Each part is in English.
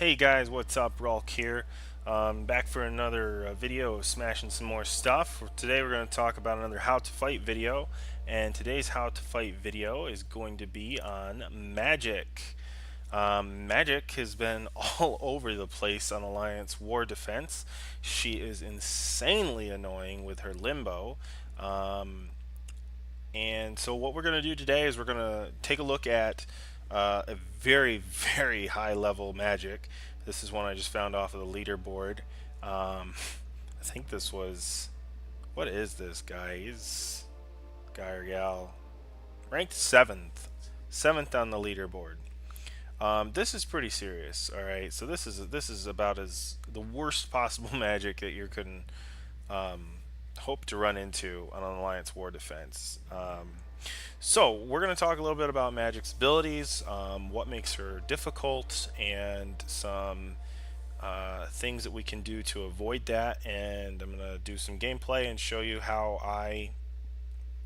Hey guys, what's up? Rulk here. Back for another video of smashing some more stuff. Today we're going to talk about another how to fight video, and today's how to fight video is going to be on Magik. Magik has been all over the place on Alliance War Defense. She is insanely annoying with her limbo. Um, and so what we're going to do today is we're going to take a look at a very, very high level Magic. This is one I just found off of the leaderboard. I think this was, what is this guy? He's guy or gal ranked seventh on the leaderboard. This is pretty serious. All right, so this is about as the worst possible Magic that you can um, hope to run into on an Alliance War Defense. So we're going to talk a little bit about Magik's abilities, what makes her difficult, and some things that we can do to avoid that. And I'm going to do some gameplay and show you how I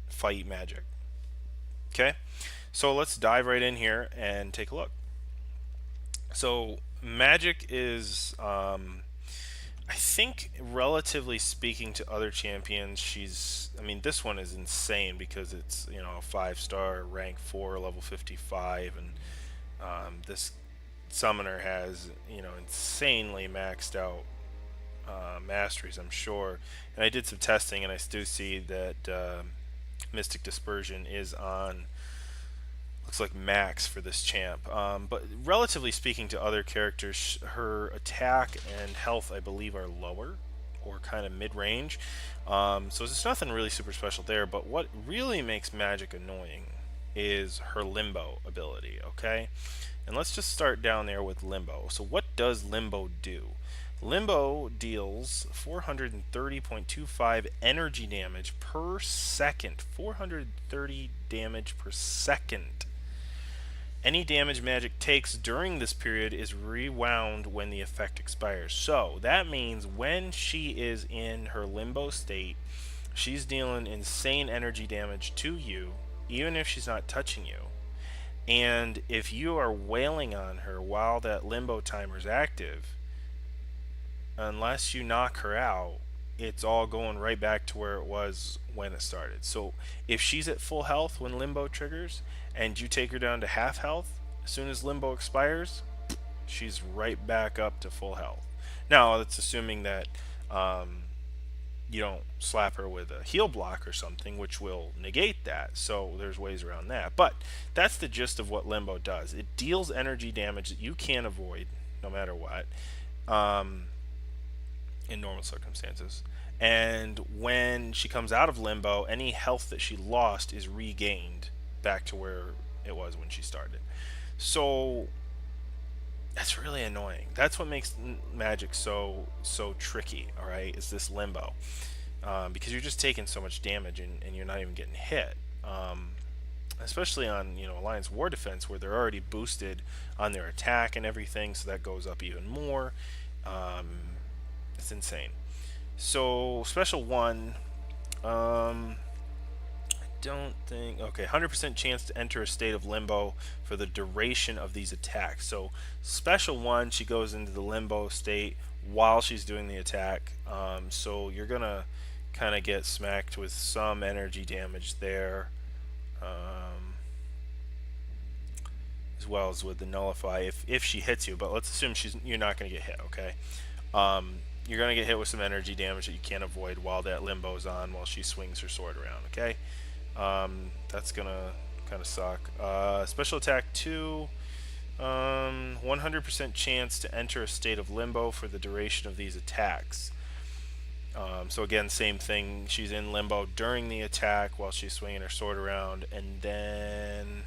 fight Magik. Okay, so let's dive right in here and take a look. So Magik is I think, relatively speaking to other champions, I mean, this one is insane because it's, a 5-star, rank 4, level 55, and this summoner has, insanely maxed out masteries, I'm sure. And I did some testing, and I do see that Mystic Dispersion is on, looks like max for this champ. But relatively speaking to other characters, her attack and health, I believe, are lower or kind of mid-range. So there's nothing really super special there. But what really makes Magik annoying is her limbo ability. Okay, and let's just start down there with limbo. So what does limbo do? Limbo deals 430.25 energy damage per second. 430 damage per second. Any damage Magik takes during this period is rewound when the effect expires. So that means when she is in her limbo state, she's dealing insane energy damage to you, even if she's not touching you. And if you are wailing on her while that limbo timer is active, unless you knock her out, it's all going right back to where it was when it started. So if she's at full health when limbo triggers and you take her down to half health, as soon as limbo expires, she's right back up to full health. Now that's assuming that you don't slap her with a heal block or something, which will negate that. So there's ways around that. But that's the gist of what limbo does. It deals energy damage that you can't avoid no matter what. In normal circumstances. And when she comes out of limbo, any health that she lost is regained back to where it was when she started. So that's really annoying. That's what makes Magik so tricky. All right, is this limbo, because you're just taking so much damage and you're not even getting hit. Especially on Alliance War Defense, where they're already boosted on their attack and everything, so that goes up even more. It's insane. So special one, I don't think. Okay, 100% chance to enter a state of limbo for the duration of these attacks. So special one, she goes into the limbo state while she's doing the attack. So you're gonna kind of get smacked with some energy damage there. As well as with the nullify if she hits you, but let's assume you're not going to get hit. Okay, you're going to get hit with some energy damage that you can't avoid while that limbo's on, while she swings her sword around. Okay, that's going to kind of suck. Special attack 2, 100% chance to enter a state of limbo for the duration of these attacks. So again, same thing, she's in limbo during the attack while she's swinging her sword around, and then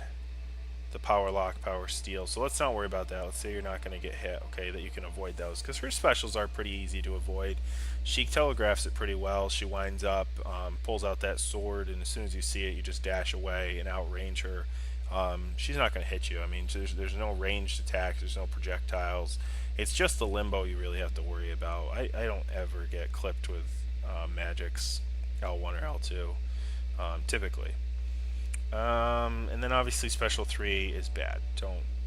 the power lock, power steal. So let's not worry about that. Let's say you're not going to get hit, okay, that you can avoid those, because her specials are pretty easy to avoid. She telegraphs it pretty well. She winds up, pulls out that sword, and as soon as you see it, you just dash away and outrange her. She's not going to hit you. I mean, there's no ranged attacks, there's no projectiles. It's just the limbo you really have to worry about. I don't ever get clipped with Magik's L1 or L2, typically. And then obviously special 3 is bad.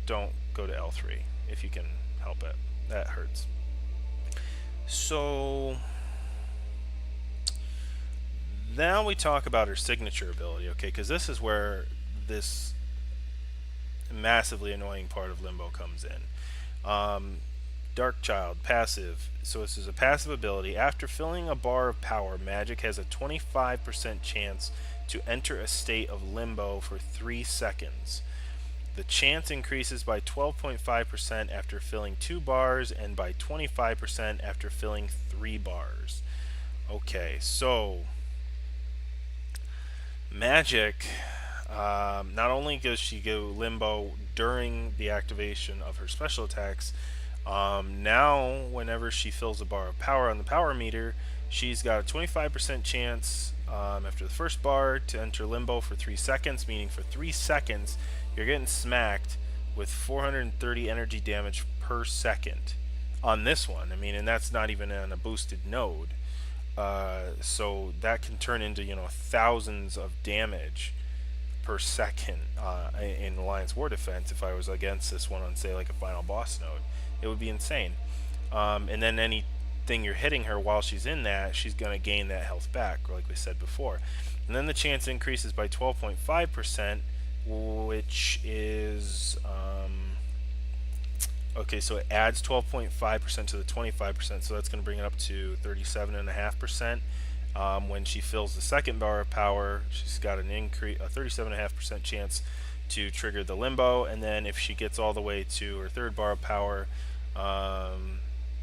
Don't go to L3 if you can help it. That hurts. So now we talk about her signature ability, okay? Because this is where this massively annoying part of Limbo comes in. Dark Child, passive. So this is a passive ability. After filling a bar of power, Magik has a 25% chance to enter a state of limbo for 3 seconds. The chance increases by 12.5% after filling 2 bars and by 25% after filling 3 bars. Okay, so Magik, not only does she go limbo during the activation of her special attacks, now whenever she fills a bar of power on the power meter, she's got a 25% chance after the first bar to enter limbo for 3 seconds, meaning for 3 seconds you're getting smacked with 430 energy damage per second on this one. I mean, and that's not even on a boosted node. So that can turn into, you know, thousands of damage per second in Alliance War Defense if I was against this one on, say, like a final boss node. It would be insane. And then anything you're hitting her while she's in that, she's going to gain that health back, like we said before. And then the chance increases by 12.5%, which is... okay, so it adds 12.5% to the 25%, so that's going to bring it up to 37.5%. When she fills the second bar of power, she's got a 37.5% chance to trigger the limbo, and then if she gets all the way to her third bar of power,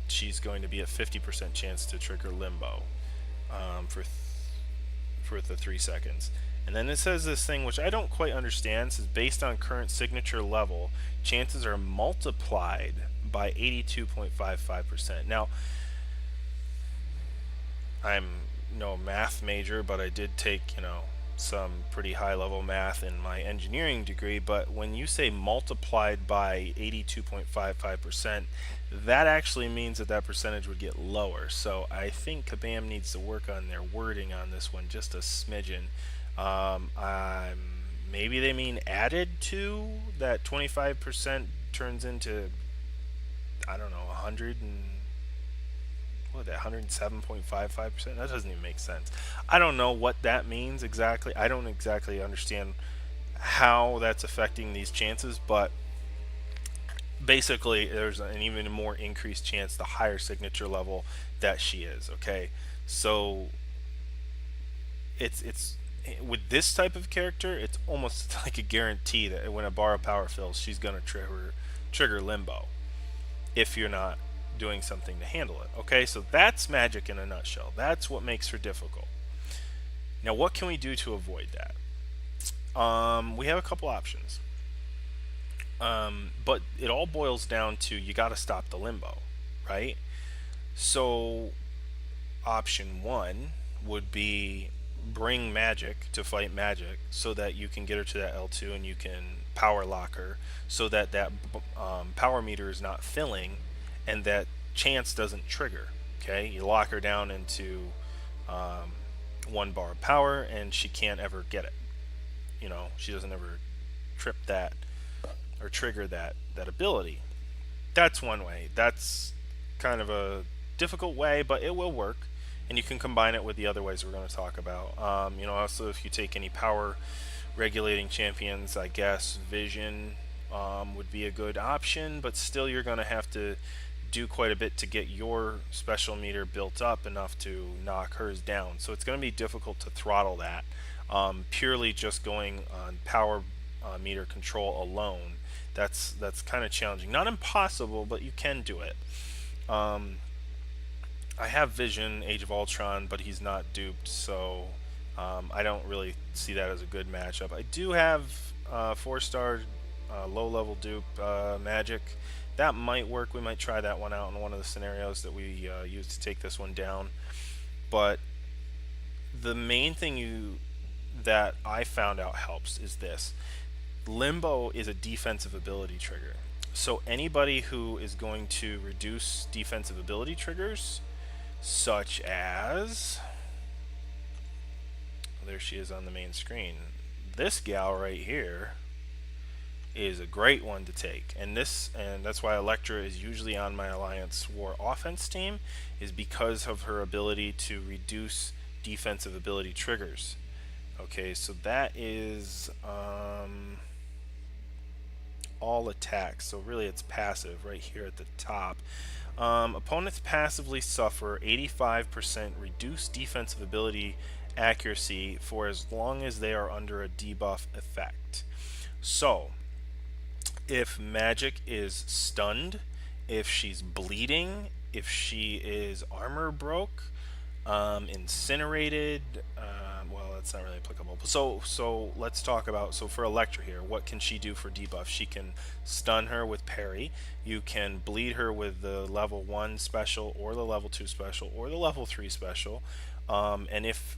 she's going to be at 50% chance to trigger limbo for the 3 seconds. And then it says this thing which I don't quite understand. It says based on current signature level, chances are multiplied by 82.55%. Now, I'm no math major, but I did take, you know, some pretty high level math in my engineering degree. But when you say multiplied by 82.55%, that actually means that that percentage would get lower. So I think Kabam needs to work on their wording on this one just a smidgen. Maybe they mean added to that 25% turns into, I don't know, 107.55%. That doesn't even make sense. I don't know what that means exactly. I don't exactly understand how that's affecting these chances, but basically there's an even more increased chance the higher signature level that she is. Okay, so it's with this type of character, it's almost like a guarantee that when a bar of power fills, she's gonna trigger limbo if you're not doing something to handle it. Okay, so that's Magik in a nutshell. That's what makes her difficult. Now, what can we do to avoid that? We have a couple options, but it all boils down to you got to stop the limbo, right? So, option one would be bring Magik to fight Magik so that you can get her to that L2 and you can power lock her so that that power meter is not filling and that chance doesn't trigger. Okay, you lock her down into 1 bar of power and she can't ever get it. You know, she doesn't ever trip that or trigger that ability. That's one way. That's kind of a difficult way, but it will work. And you can combine it with the other ways we're going to talk about. You know, also if you take any power regulating champions, I guess Vision would be a good option, but still you're going to have to do quite a bit to get your special meter built up enough to knock hers down. So it's going to be difficult to throttle that purely just going on power meter control alone. That's kind of challenging. Not impossible, but you can do it. I have Vision, Age of Ultron, but he's not duped, so I don't really see that as a good matchup. I do have 4-star low-level dupe Magik. That might work. We might try that one out in one of the scenarios that we use to take this one down. But the main thing that I found out helps is this. Limbo is a defensive ability trigger. So anybody who is going to reduce defensive ability triggers, such as, there she is on the main screen, this gal right here is a great one to take. And that's why Electra is usually on my Alliance War offense team, is because of her ability to reduce defensive ability triggers. Okay, so that is all attacks. So really it's passive right here at the top. Opponents passively suffer 85% reduced defensive ability accuracy for as long as they are under a debuff effect. So, if Magik is stunned, if she's bleeding, if she is armor broke, incinerated, well, that's not really applicable. So let's talk about, so for Electra here, what can she do for debuff? She can stun her with parry. You can bleed her with the level 1 special, or the level 2 special, or the level 3 special. And if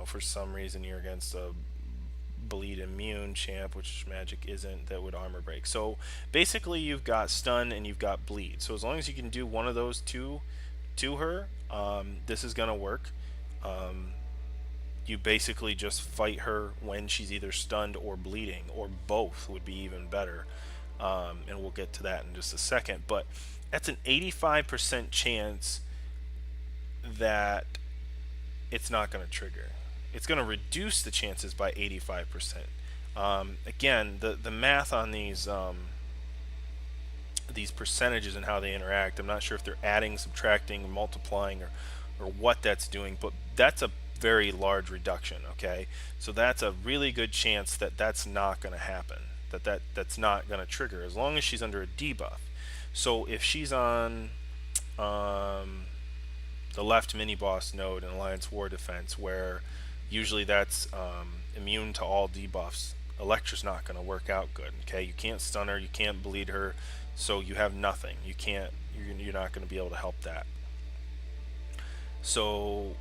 for some reason you're against a bleed immune champ, which Magik isn't, that would armor break. So basically you've got stun and you've got bleed. So as long as you can do one of those two to her, this is going to work. You basically just fight her when she's either stunned or bleeding, or both would be even better. And we'll get to that in just a second. But that's an 85% chance that it's not going to trigger. It's going to reduce the chances by 85%. Again, the math on these percentages and how they interact, I'm not sure if they're adding, subtracting, multiplying, or what that's doing, but that's a very large reduction. Okay, so that's a really good chance that that's not going to happen, that's not going to trigger as long as she's under a debuff. So if she's on the left mini boss node in Alliance War Defense, where usually that's immune to all debuffs, Electra's not going to work out good. Okay, you can't stun her, you can't bleed her, so you have nothing. You're not going to be able to help that. So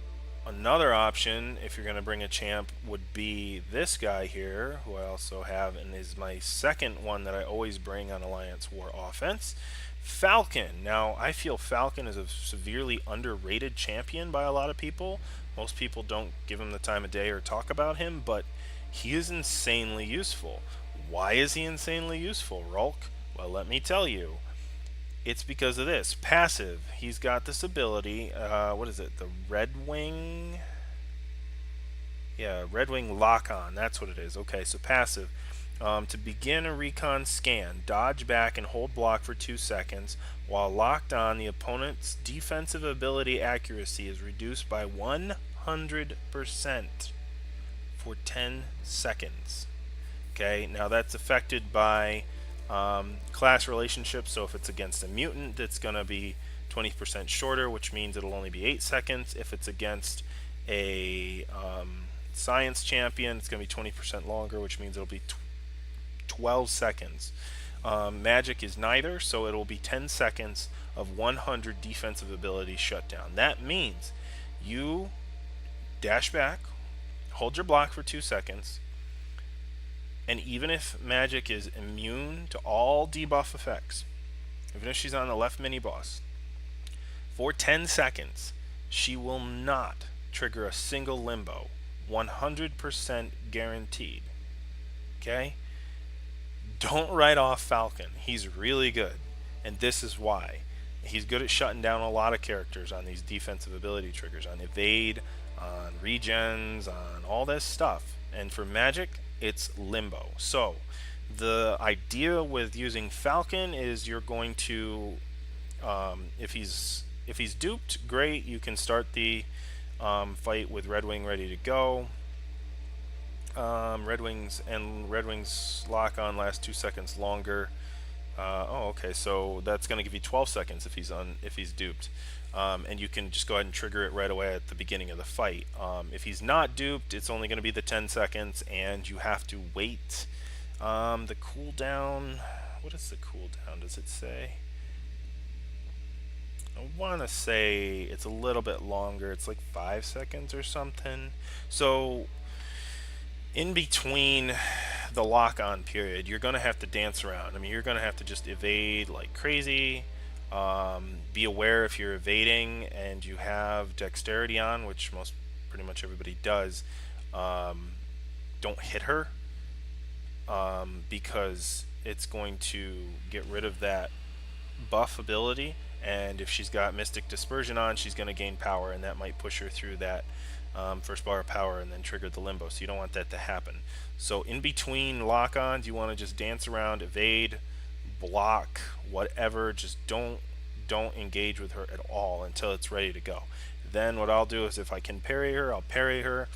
another option, if you're going to bring a champ, would be this guy here, who I also have, and is my second one that I always bring on Alliance War Offense, Falcon. Now, I feel Falcon is a severely underrated champion by a lot of people. Most people don't give him the time of day or talk about him, but he is insanely useful. Why is he insanely useful, Rulk? Well, let me tell you. It's because of this. Passive. He's got this ability. What is it? The Red Wing? Yeah, Red Wing Lock-On. That's what it is. Okay, so passive. To begin a recon scan, dodge back and hold block for 2 seconds. While locked on, the opponent's defensive ability accuracy is reduced by 100% for 10 seconds. Okay, now that's affected by class relationships. So if it's against a mutant, it's going to be 20% shorter, which means it'll only be 8 seconds. If it's against a science champion, it's going to be 20% longer, which means it'll be 12 seconds. Magik is neither, so it'll be 10 seconds of 100 defensive ability shutdown. That means you dash back, hold your block for 2 seconds, and even if Magik is immune to all debuff effects, even if she's on the left mini boss, for 10 seconds, she will not trigger a single limbo. 100% guaranteed. Okay? Don't write off Falcon. He's really good. And this is why. He's good at shutting down a lot of characters on these defensive ability triggers, on evade, on regens, on all this stuff. And for Magik, it's limbo. So the idea with using Falcon is you're going to, if he's duped, great. You can start the fight with Red Wing ready to go. Red Wings lock on lasts 2 seconds longer. Okay, so that's going to give you 12 seconds if he's duped, and you can just go ahead and trigger it right away at the beginning of the fight. If he's not duped, it's only going to be the 10 seconds, and you have to wait. The cooldown. What is the cooldown? Does it say? I want to say it's a little bit longer. It's like 5 seconds or something. So in between the lock-on period, you're going to have to dance around. I mean, you're going to have to just evade like crazy. Be aware if you're evading and you have dexterity on, which pretty much everybody does. Don't hit her. because it's going to get rid of that buff ability, and if she's got Mystic Dispersion on, she's going to gain power, and that might push her through that first bar of power and then trigger the limbo. So you don't want that to happen. So in between lock-ons, you want to just dance around, evade, block, whatever. Just don't engage with her at all until it's ready to go. Then what I'll do is, if I can parry her, I'll parry her.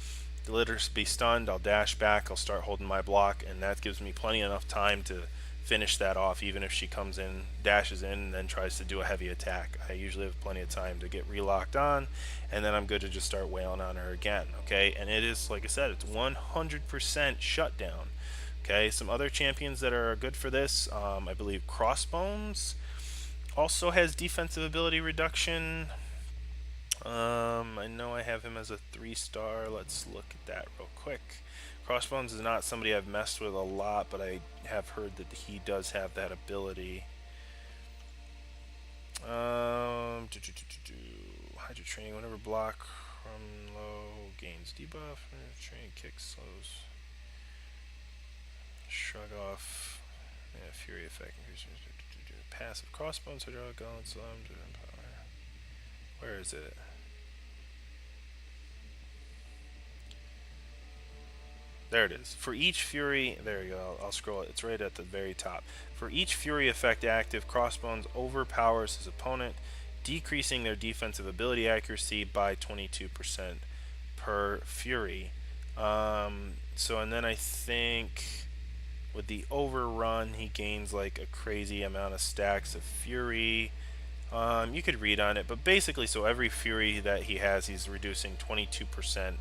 Let her be stunned, I'll dash back, I'll start holding my block, and that gives me plenty enough time to finish that off, even if she comes in, dashes in, and then tries to do a heavy attack. I usually have plenty of time to get relocked on, and then I'm good to just start wailing on her again, okay? And it is, like I said, it's 100% shutdown, okay? Some other champions that are good for this, I believe Crossbones also has defensive ability reduction. I know I have him as a 3-star. Let's look at that real quick. Crossbones is not somebody I've messed with a lot, but I have heard that he does have that ability. Hydro Training, whenever block from low, gains debuff. Training kicks, slows. Shrug off. Yeah, Fury effect. Passive Crossbones, Hydraulic Gauntlet, Slam, Power. Where is it? There it is. For each Fury, there you go, I'll scroll it. It's right at the very top. For each Fury effect active, Crossbones overpowers his opponent, decreasing their defensive ability accuracy by 22% per Fury. And then I think with the overrun, he gains like a crazy amount of stacks of Fury. You could read on it, but basically, so every Fury that he has, he's reducing 22%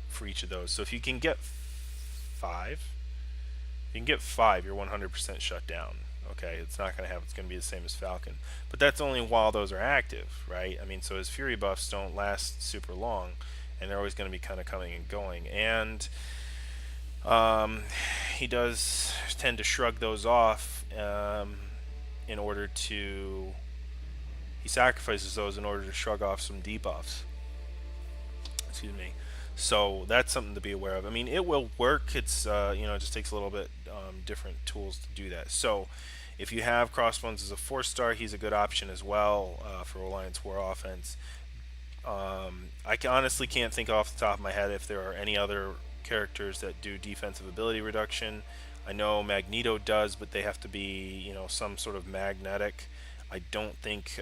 for each of those. So if you can get 5, you're 100% shut down. Okay, it's not going to have, it's going to be the same as Falcon. But that's only while those are active, right? I mean, so his Fury buffs don't last super long, and they're always going to be kind of coming and going. And he does tend to shrug those off in order to, he sacrifices those in order to shrug off some debuffs. Excuse me. So that's something to be aware of. I mean, it will work. It's it just takes a little bit different tools to do that. So if you have Crossbones as a 4-star, he's a good option as well for Alliance War offense. I honestly can't think off the top of my head if there are any other characters that do defensive ability reduction. I know Magneto does, but they have to be some sort of magnetic. I don't think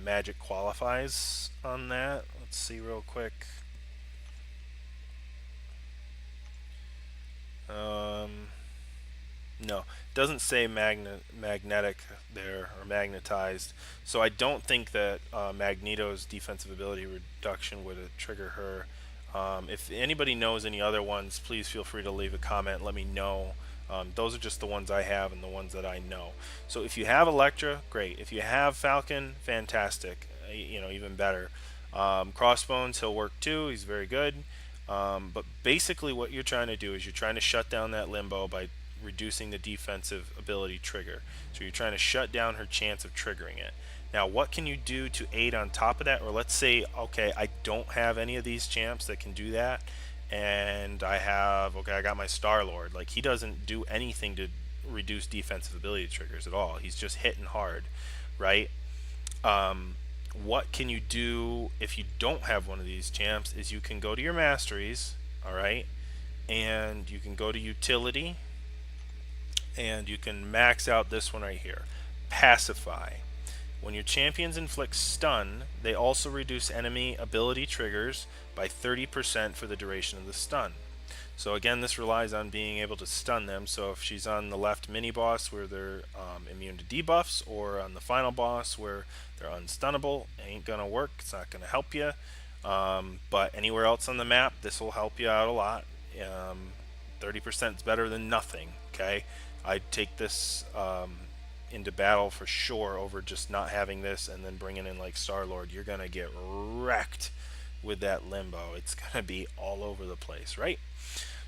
Magik qualifies on that. Let's see real quick. No, doesn't say magnetic there, or magnetized. So I don't think that Magneto's defensive ability reduction would trigger her. If anybody knows any other ones, please feel free to leave a comment. Let me know. Those are just the ones I have and the ones that I know. So if you have Elektra, great. If you have Falcon, fantastic. Even better. Crossbones, he'll work too. He's very good. But basically what you're trying to do is you're trying to shut down that limbo by reducing the defensive ability trigger. So you're trying to shut down her chance of triggering it. Now, what can you do to aid on top of that? Or let's say, okay, I don't have any of these champs that can do that, and I got my Star-Lord. Like, he doesn't do anything to reduce defensive ability triggers at all. He's just hitting hard, right? What can you do if you don't have one of these champs is you can go to your masteries, all right, and you can go to utility, and you can max out this one right here, pacify. When your champions inflict stun, they also reduce enemy ability triggers by 30% for the duration of the stun. So again, this relies on being able to stun them. So if she's on the left mini boss where they're immune to debuffs, or on the final boss where they're unstunnable, it ain't gonna work. It's not gonna help you. But anywhere else on the map, this will help you out a lot. 30% is better than nothing. Okay, I'd take this into battle for sure over just not having this and then bringing in like Star-Lord. You're gonna get wrecked with that limbo. It's gonna be all over the place, right?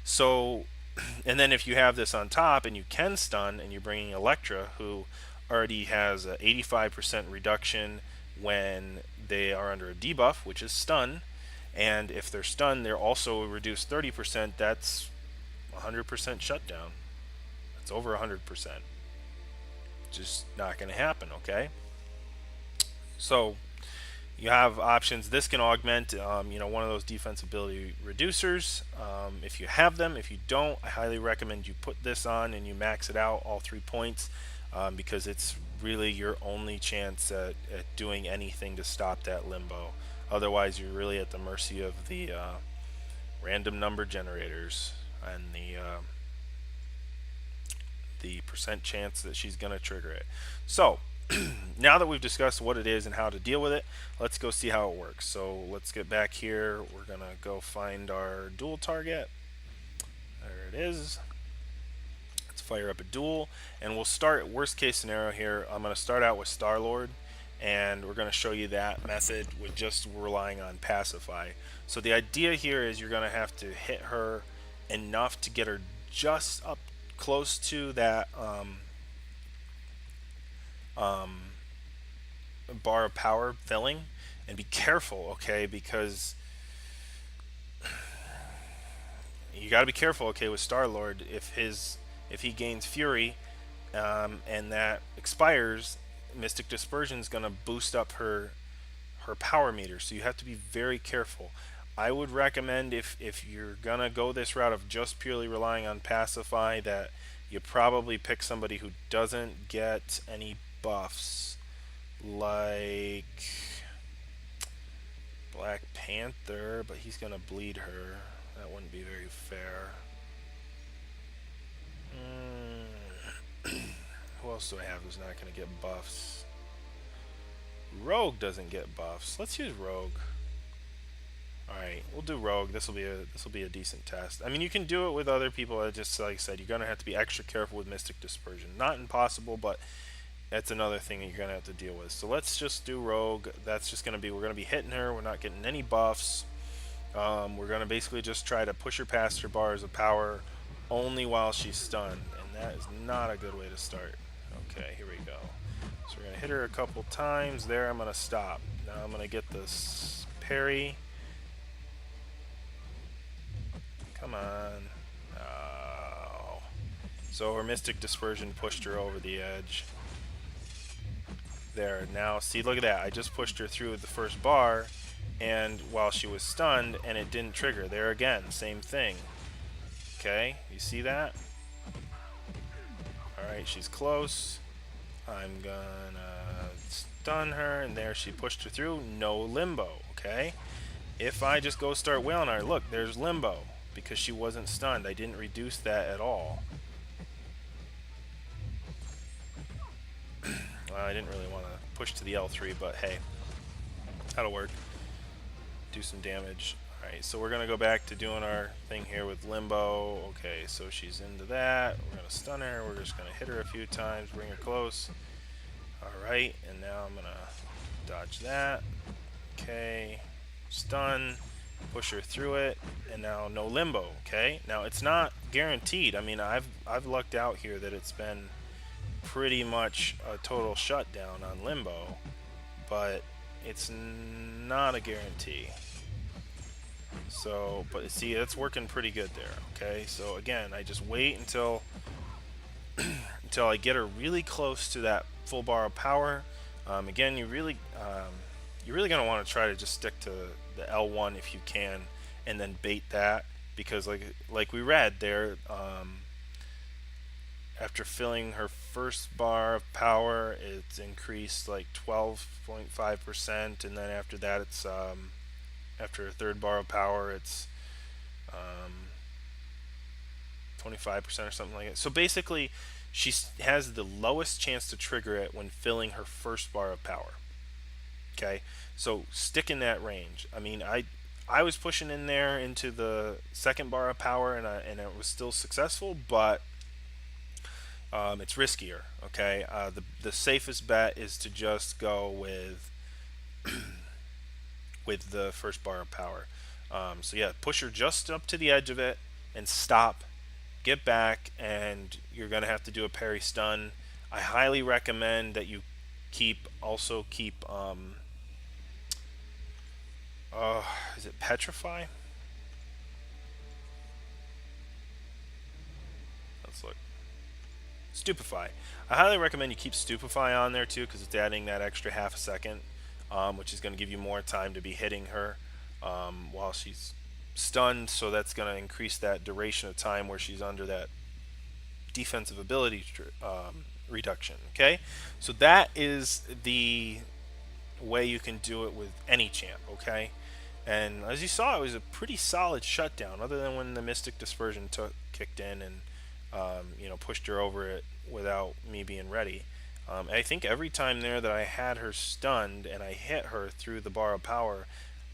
So, and then if you have this on top and you can stun, and you're bringing Elektra, who already has a 85% reduction when they are under a debuff, which is stun, and if they're stunned, they're also reduced 30%. That's 100% shutdown. It's over 100%. Just not going to happen, okay? So you have options. This can augment, one of those defensibility reducers. If you have them, if you don't, I highly recommend you put this on and you max it out all 3 points, because it's really your only chance at doing anything to stop that limbo. Otherwise, you're really at the mercy of the random number generators and the percent chance that she's going to trigger it. So now that we've discussed what it is and how to deal with it, let's go see how it works. So let's get back here. We're going to go find our dual target. There it is. Let's fire up a duel, and we'll start worst case scenario here. I'm going to start out with Star-Lord, and we're going to show you that method with just relying on pacify. So the idea here is you're going to have to hit her enough to get her just up close to that bar of power filling, and be careful, okay, because you got to be careful, okay, with Star-Lord. If he gains Fury, and that expires, Mystic Dispersion is going to boost up her power meter, so you have to be very careful. I would recommend, if you're going to go this route of just purely relying on pacify, that you probably pick somebody who doesn't get any buffs, like Black Panther, but he's going to bleed her. That wouldn't be very fair. Who else do I have who's not going to get buffs? Rogue doesn't get buffs. Let's use Rogue. Alright, we'll do Rogue. This will be a decent test. I mean, you can do it with other people. Just like I said, you're gonna have to be extra careful with Mystic Dispersion. Not impossible, but that's another thing that you're gonna have to deal with. So let's just do Rogue. That's just gonna be, we're gonna be hitting her. We're not getting any buffs. We're gonna basically just try to push her past her bars of power only while she's stunned, and that is not a good way to start. Okay, here we go. So we're gonna hit her a couple times. There, I'm gonna stop. Now I'm gonna get this parry. Come on. Oh. So her Mystic Dispersion pushed her over the edge. There. Now, see, look at that. I just pushed her through the first bar, and while she was stunned, and it didn't trigger. There again, same thing. Okay, you see that? Alright, she's close. I'm gonna stun her, and there she pushed her through. No limbo, okay? If I just go start wailing on her, look, there's limbo, because she wasn't stunned. I didn't reduce that at all. Well, I didn't really want to push to the L3, but hey, that'll work. Do some damage. Alright, so we're going to go back to doing our thing here with limbo. Okay, so she's into that. We're going to stun her. We're just going to hit her a few times, bring her close. Alright, and now I'm going to dodge that. Okay, stun. Push her through it, and now no limbo. Okay, now it's not guaranteed. I mean, I've lucked out here that it's been pretty much a total shutdown on limbo, but it's not a guarantee. So, but see, it's working pretty good there. Okay, so again, I just wait until until I get her really close to that full bar of power. Again, you're really going to want to try to just stick to the L1 if you can, and then bait that, because like we read there, after filling her first bar of power, it's increased like 12.5%, and then after that, it's after a third bar of power, it's 25% or something like that. So basically, she has the lowest chance to trigger it when filling her first bar of power. Okay, so stick in that range. I mean, I was pushing in there into the second bar of power, and it was still successful, but it's riskier. Okay, the safest bet is to just go with with the first bar of power. So yeah, push her just up to the edge of it and stop. Get back, and you're gonna have to do a parry stun. I highly recommend that you keep is it Petrify? Let's look. Stupefy. I highly recommend you keep Stupefy on there too, because it's adding that extra half a second, which is going to give you more time to be hitting her while she's stunned. So that's going to increase that duration of time where she's under that defensive ability reduction. Okay, so that is the way you can do it with any champ. Okay, and as you saw, it was a pretty solid shutdown, other than when the Mystic Dispersion kicked in and pushed her over it without me being ready. I think every time there that I had her stunned and I hit her through the bar of power,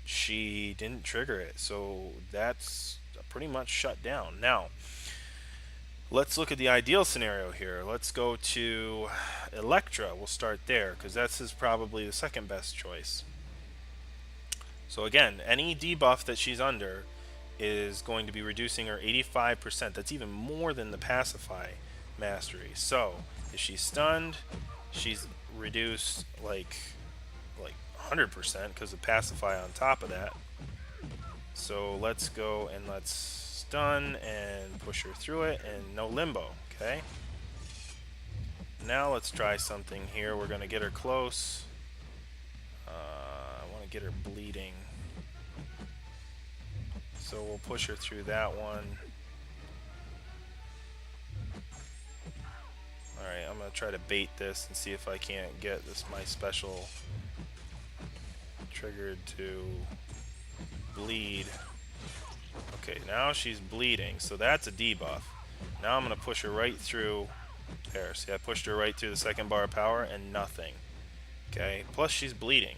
she didn't trigger it. So that's pretty much shut down. Now, let's look at the ideal scenario here. Let's go to Electra. We'll start there because that's probably the second best choice. So again, any debuff that she's under is going to be reducing her 85%. That's even more than the Pacify Mastery. So if she's stunned, she's reduced like 100% because of Pacify on top of that. So let's go and let's stun and push her through it, and no limbo. Okay. Now let's try something here. We're going to get her close. I want to get her bleeding. So we'll push her through that one. Alright, I'm going to try to bait this and see if I can't get this my special triggered to bleed. Okay, now she's bleeding, so that's a debuff. Now I'm going to push her right through. There, see, I pushed her right through the second bar of power and nothing. Okay, plus she's bleeding.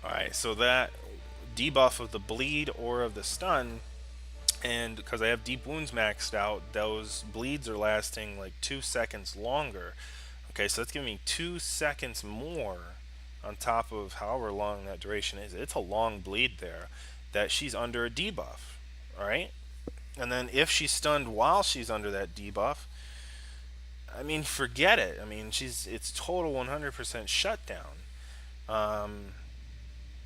Alright, so that debuff of the bleed or of the stun, and because I have deep wounds maxed out, those bleeds are lasting like 2 seconds longer. Okay, so that's giving me 2 seconds more on top of however long that duration is. It's a long bleed there that she's under a debuff. Alright, and then if she's stunned while she's under that debuff, I mean, forget it. I mean, it's total 100% shutdown.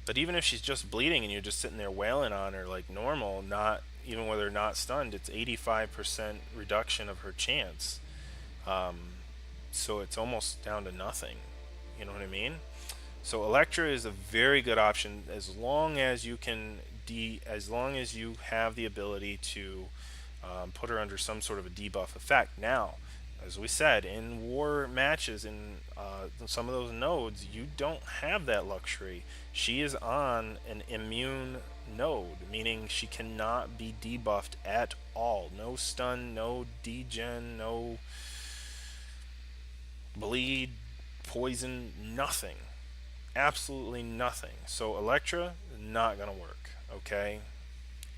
But even if she's just bleeding and you're just sitting there wailing on her like normal, not even whether not stunned, it's 85% reduction of her chance. So it's almost down to nothing. You know what I mean? So Electra is a very good option as long as you can as long as you have the ability to put her under some sort of a debuff effect. Now, as we said, in war matches, in some of those nodes, you don't have that luxury. She is on an immune node, meaning she cannot be debuffed at all. No stun, no degen, no bleed, poison, nothing. Absolutely nothing. So Electra, not going to work, okay?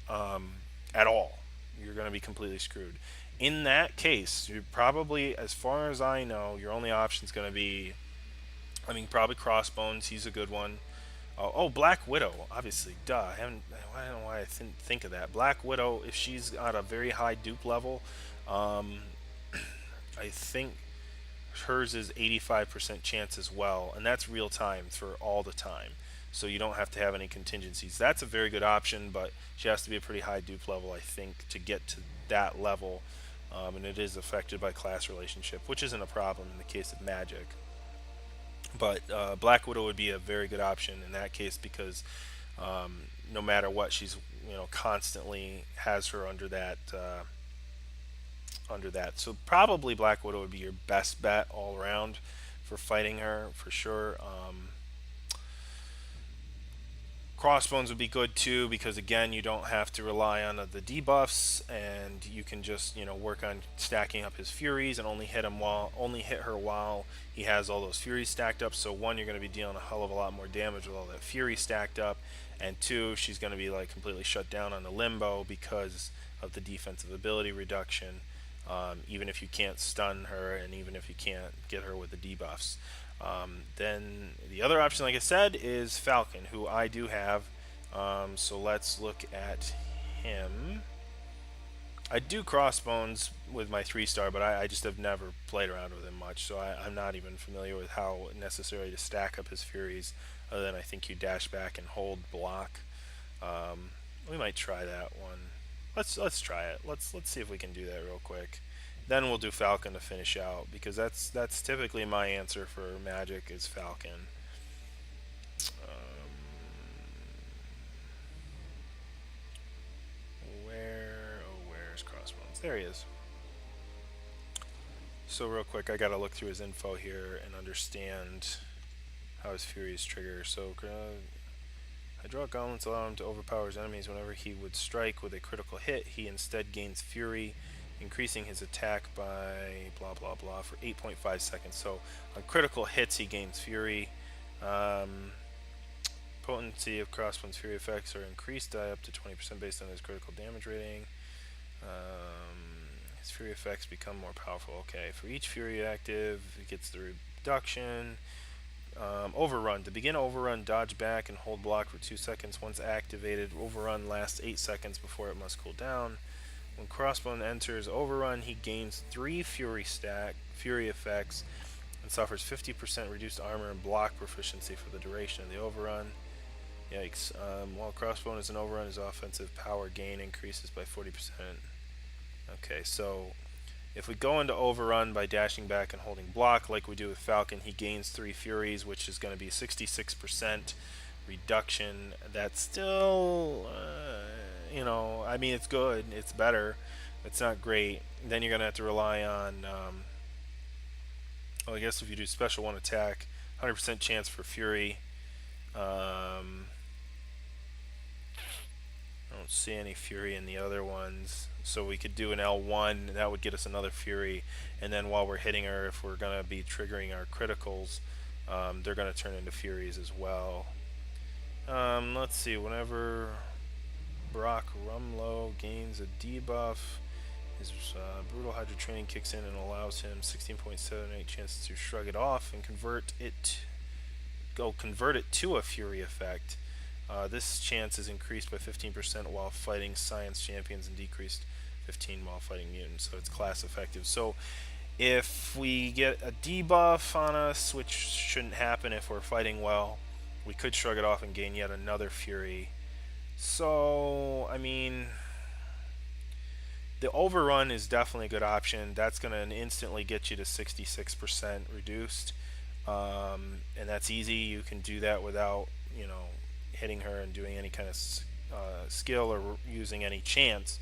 At all. You're going to be completely screwed. In that case, you're probably, as far as I know, your only option is going to be, I mean, probably Crossbones. He's a good one. Oh, Black Widow, obviously. Duh. I don't know why I didn't think of that. Black Widow, if she's at a very high dupe level, I think hers is 85% chance as well, and that's real time for all the time. So you don't have to have any contingencies. That's a very good option, but she has to be a pretty high dupe level, I think, to get to that level. And it is affected by class relationship, which isn't a problem in the case of Magik. But Black Widow would be a very good option in that case because no matter what, she's constantly has her under that. So probably Black Widow would be your best bet all around for fighting her for sure. Crossbones would be good too because again you don't have to rely on the debuffs and you can just work on stacking up his furies and only hit her while he has all those furies stacked up. So one, you're going to be dealing a hell of a lot more damage with all that fury stacked up, and two, she's going to be like completely shut down on the limbo because of the defensive ability reduction. Even if you can't stun her and even if you can't get her with the debuffs. Then the other option, like I said, is Falcon, who I do have. So let's look at him. I do Crossbones with my 3-star, but I just have never played around with him much, so I'm not even familiar with how necessary to stack up his Furies, other than I think you dash back and hold block. We might try that one. Let's try it. Let's see if we can do that real quick. Then we'll do Falcon to finish out, because that's typically my answer for Magik is Falcon. Um, where's Crossbones? There he is. So real quick, I gotta look through his info here and understand how his Furies trigger. So Hydraulic Gauntlets allow him to overpower his enemies whenever he would strike with a critical hit. He instead gains Fury, increasing his attack by blah blah blah for 8.5 seconds. So on critical hits, he gains Fury. Potency of Crossbone's Fury effects are increased by up to 20% based on his critical damage rating. His Fury effects become more powerful. Okay, for each Fury active, it gets the reduction. Overrun. To begin Overrun, dodge back and hold block for 2 seconds. Once activated, Overrun lasts 8 seconds before it must cool down. When Crossbone enters Overrun, he gains 3 Fury effects and suffers 50% reduced armor and block proficiency for the duration of the Overrun. Yikes. While Crossbone is an Overrun, his offensive power gain increases by 40%. Okay, so if we go into Overrun by dashing back and holding block like we do with Falcon, he gains 3 Furies, which is going to be 66% reduction. That's still, I mean, it's good. It's better. It's not great. Then you're going to have to rely on, well, I guess if you do special 1 attack, 100% chance for Fury. I don't see any Fury in the other ones. So we could do an L1, that would get us another Fury. And then while we're hitting her, if we're going to be triggering our criticals, they're going to turn into Furies as well. Let's see, whenever Brock Rumlow gains a debuff, his Brutal Hydra Training kicks in and allows him 16.78 chances to shrug it off and convert it to a Fury effect. This chance is increased by 15% while fighting Science Champions and decreased 15 while fighting mutants, so it's class effective. So if we get a debuff on us, which shouldn't happen if we're fighting well, we could shrug it off and gain yet another Fury. So, I mean, the Overrun is definitely a good option. That's going to instantly get you to 66% reduced, and that's easy. You can do that without, hitting her and doing any kind of skill or using any chance.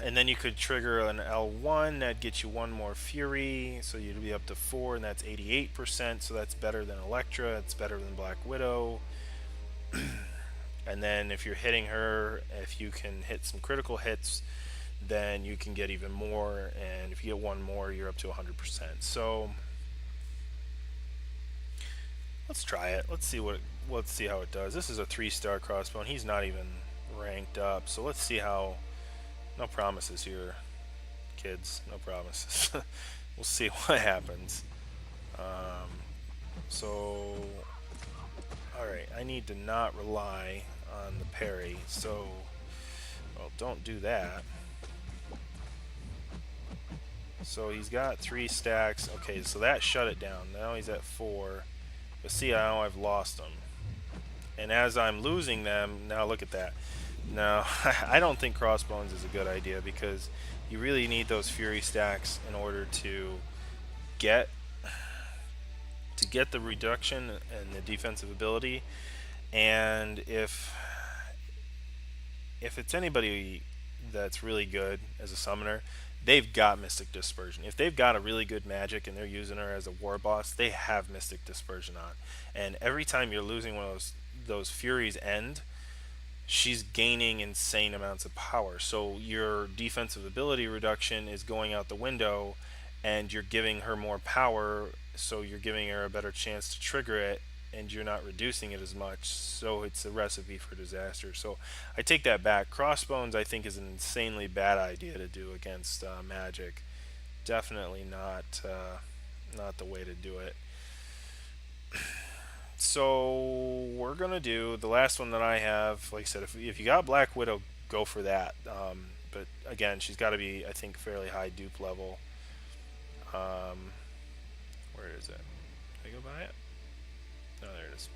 And then you could trigger an L1 that gets you 1 more Fury, so you'd be up to 4, and that's 88%, so that's better than Elektra, it's better than Black Widow. And then if you're hitting her, if you can hit some critical hits, then you can get even more, and if you get 1 more, you're up to 100%. So let's try it. Let's see how it does. This is a 3-star Crossbone. He's not even ranked up, so let's see how. No promises here, kids. No promises. We'll see what happens. So, alright, I need to not rely on the parry. So, well, don't do that. So he's got 3 stacks. Okay, so that shut it down. Now he's at 4. But see how I've lost them. And as I'm losing them, now look at that. No, I don't think Crossbones is a good idea, because you really need those Fury stacks in order to get the reduction and the defensive ability. And if it's anybody that's really good as a summoner, they've got Mystic Dispersion. If they've got a really good Magik and they're using her as a war boss, they have Mystic Dispersion on. And every time you're losing one of those Furies end, she's gaining insane amounts of power. So your defensive ability reduction is going out the window, and you're giving her more power, so you're giving her a better chance to trigger it, and you're not reducing it as much. So it's a recipe for disaster. So I take that back. Crossbones, I think, is an insanely bad idea to do against Magik. Definitely not the way to do it. So we're gonna do the last one that I have. Like I said, if you got Black Widow, go for that. But again, she's got to be, I think, fairly high dupe level. Where is it? Did I go by it? No, there it is.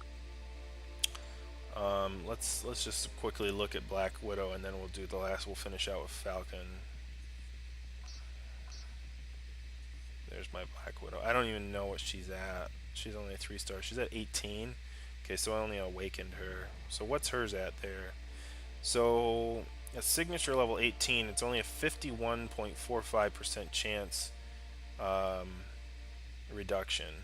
Let's just quickly look at Black Widow, and then we'll do the last. We'll finish out with Falcon. There's my Black Widow. I don't even know what she's at. She's only a 3-star. She's at 18. Okay, so I only awakened her. So what's hers at there? So a signature level 18, it's only a 51.45% chance um, reduction.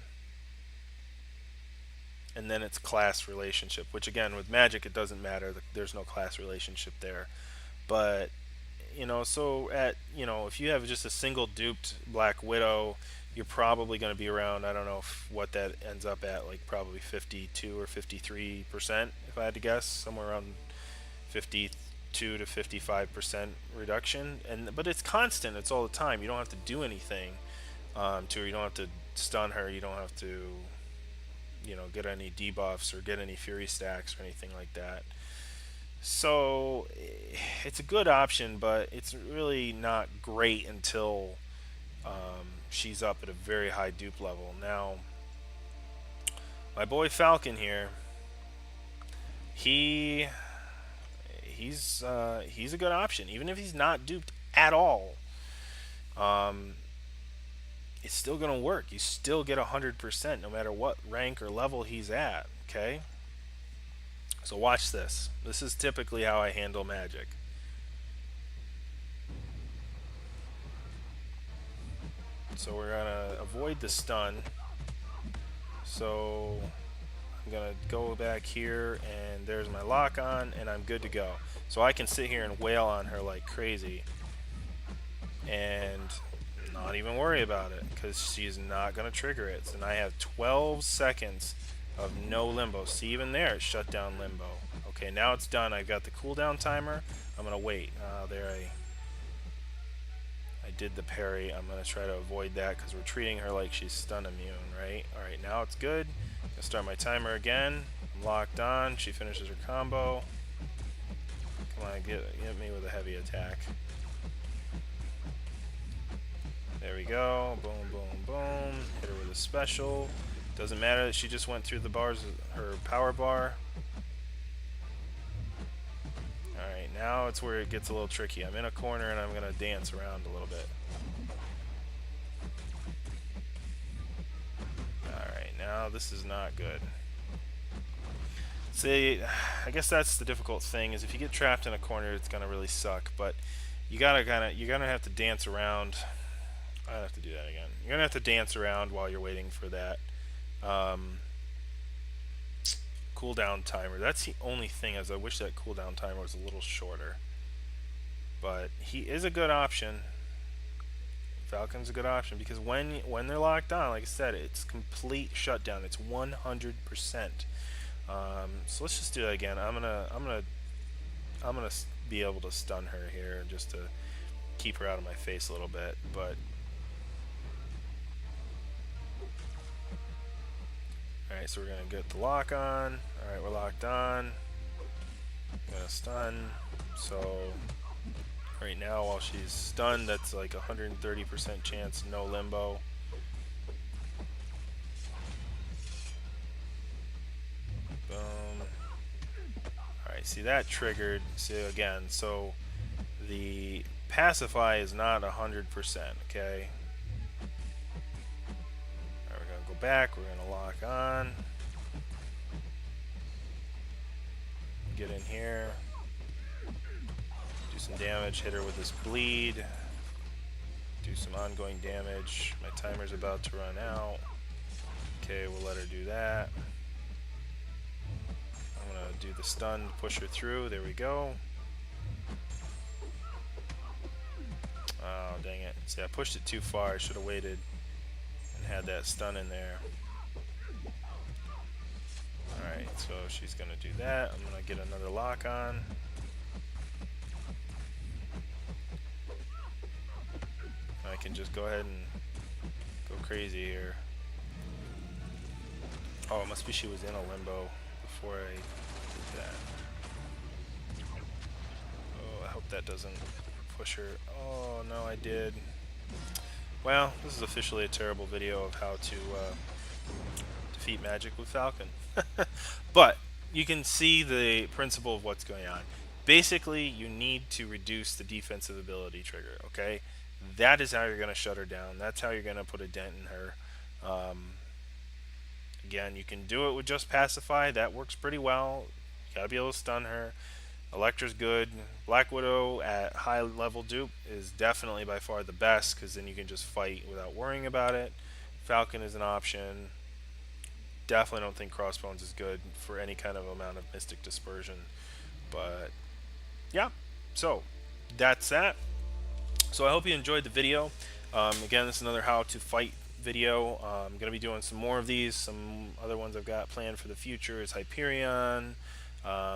And then it's class relationship, which again with Magic it doesn't matter. There's no class relationship there. But so if you have just a single duped Black Widow, you're probably going to be around, I don't know what that ends up at, like probably 52 or 53%, if I had to guess, somewhere around 52 to 55% reduction. But it's constant, it's all the time. You don't have to do anything to her. You don't have to stun her. You don't have to get any debuffs or get any fury stacks or anything like that. So it's a good option, but it's really not great until she's up at a very high dupe level. Now, my boy Falcon here, he's a good option, even if he's not duped at all. It's still gonna work. You still get 100% no matter what rank or level he's at. Okay. So watch this. This is typically how I handle Magik. So we're gonna avoid the stun. So I'm gonna go back here, and there's my lock on, and I'm good to go. So I can sit here and wail on her like crazy and not even worry about it, because she's not gonna trigger it. And I have 12 seconds of no limbo. See, even there it shut down limbo. Okay, now it's done. I've got the cooldown timer. I'm gonna wait. There I did the parry. I'm gonna try to avoid that because we're treating her like she's stun immune, right? Alright, now it's good. I'm gonna start my timer again. I'm locked on. She finishes her combo. Come on, get me with a heavy attack. There we go. Boom, boom, boom. Hit her with a special. Doesn't matter that she just went through the bars, her power bar. Alright, now it's where it gets a little tricky. I'm in a corner and I'm going to dance around a little bit. Alright, now this is not good. See, I guess that's the difficult thing, is if you get trapped in a corner, it's going to really suck. But you're gonna have to dance around. I have to do that again. You're going to have to dance around while you're waiting for that cooldown timer. That's the only thing, is I wish that cooldown timer was a little shorter. But he is a good option. Falcon's a good option because when they're locked on, like I said, it's complete shutdown. It's 100%. So let's just do that again. I'm gonna be able to stun her here just to keep her out of my face a little bit, but. Alright, so we're going to get the lock on. Alright, we're locked on. I'm going to stun. So, right now, while she's stunned, that's like 130% chance, no limbo. Boom. Alright, see that triggered. See, again, so the pacify is not 100%, okay? Back, we're going to lock on, get in here, do some damage, hit her with this bleed, do some ongoing damage. My timer's about to run out. Okay, we'll let her do that. I'm going to do the stun, push her through. There we go. Oh, dang it. See, I pushed it too far. I should have waited and had that stun in there. Alright, so she's going to do that. I'm going to get another lock on. I can just go ahead and go crazy here. Oh, it must be she was in a limbo before I did that. Oh, I hope that doesn't push her. Oh, no, I did. Well, this is officially a terrible video of how to defeat Magik with Falcon. But you can see the principle of what's going on. Basically, you need to reduce the defensive ability trigger, okay? that is how you're going to shut her down. That's how you're going to put a dent in her. Again, you can do it with just Pacify. That works pretty well. You got to be able to stun her. Electra's good. Black Widow at high level dupe is definitely by far the best because then you can just fight without worrying about it. Falcon is an option. Definitely don't think Crossbones is good for any kind of amount of Mystic Dispersion. But yeah, so that's that. So I hope you enjoyed the video. Again, this is another how to fight video. I'm going to be doing some more of these. Some other ones I've got planned for the future is Hyperion,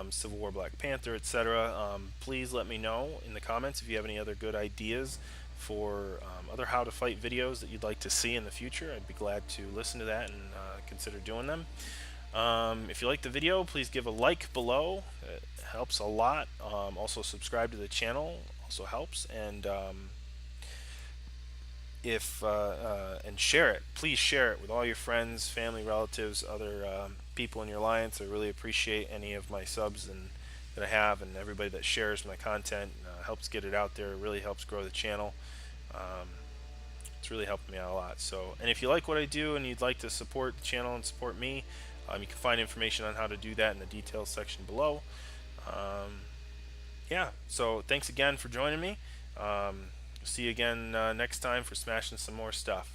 Civil War Black Panther, etc. Please let me know in the comments if you have any other good ideas for other how to fight videos that you'd like to see in the future. I'd be glad to listen to that and consider doing them. If you like the video, please give a like below. It helps a lot. Also subscribe to the channel also helps. And if and share it. Please share it with all your friends, family, relatives, other people in your alliance. I really appreciate any of my subs and that I have, and everybody that shares my content. Helps get it out there. It really helps grow the channel. Um, it's really helped me out a lot. So, and if you like what I do and you'd like to support the channel and support me, you can find information on how to do that in the details section below. Yeah, so thanks again for joining me. See you again next time for smashing some more stuff.